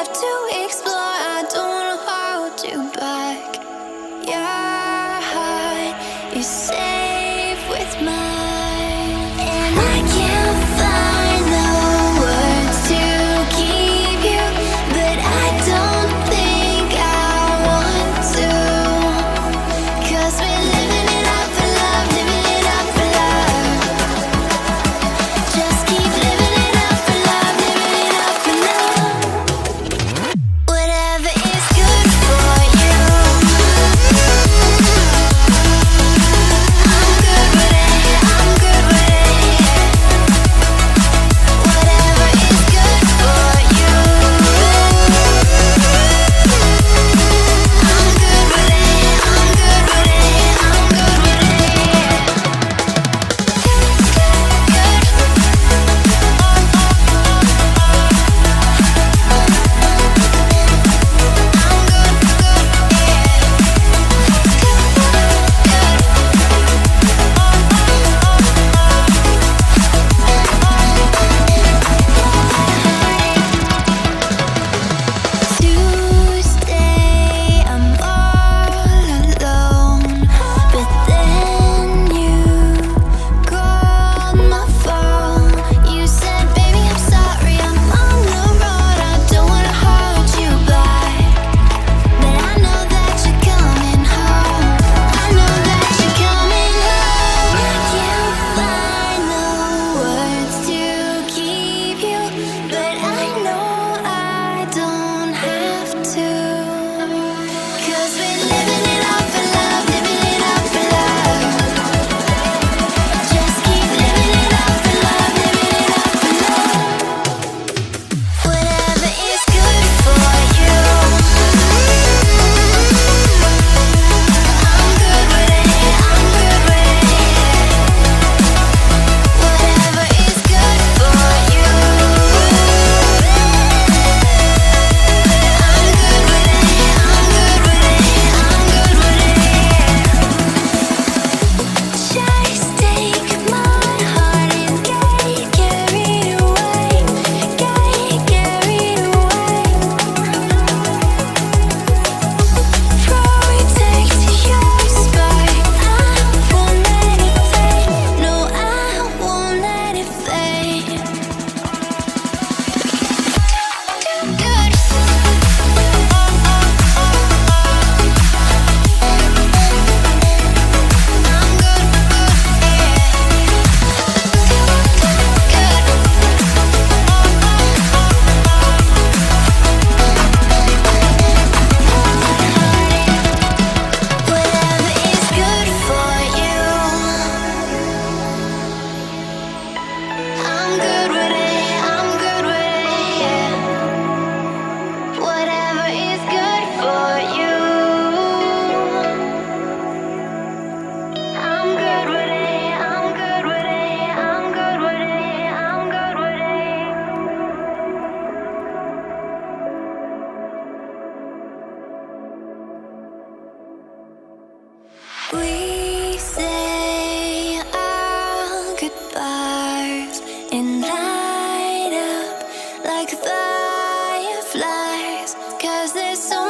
left to explore. I don't wanna hold you back. Your heart is safe with mine, and I can't find the words to keep you, but I don't think I want to. 'Cause we're living it up for love, living it up for love. Just keep living it up for love, living it up for love. Whatever is good for you, I'm good with it, I'm good with it. Whatever is good for you, I'm good with it, I'm good with it, I'm good with it. Tuesday, I'm all alone, but then you called my phone. You said, baby, I'm sorry, I'm on the road. I don't wanna hold you back, but I know that you're coming home. I know that you're coming home. I can't find the words to keep you, but I know I don't have to. 'Cause we're living it up for love, living it up for love. Just keep living it up for love, living it up for love. Whatever is good for you, I'm good with it, I'm good with it. Whatever is good for you, I'm good with it, I'm good with it, I'm good with it. Just take my heart and get carried away, get carried away. Protect your spark, I won't let it fade. No, I won't let it fade. Good. Whatever is good for you, I'm good with it, I'm good with it, yeah. Whatever is good for you, I'm good with it, I'm good with it, I'm good with it, I'm good with it. We say our goodbyes and light up like fireflies, 'cause there's so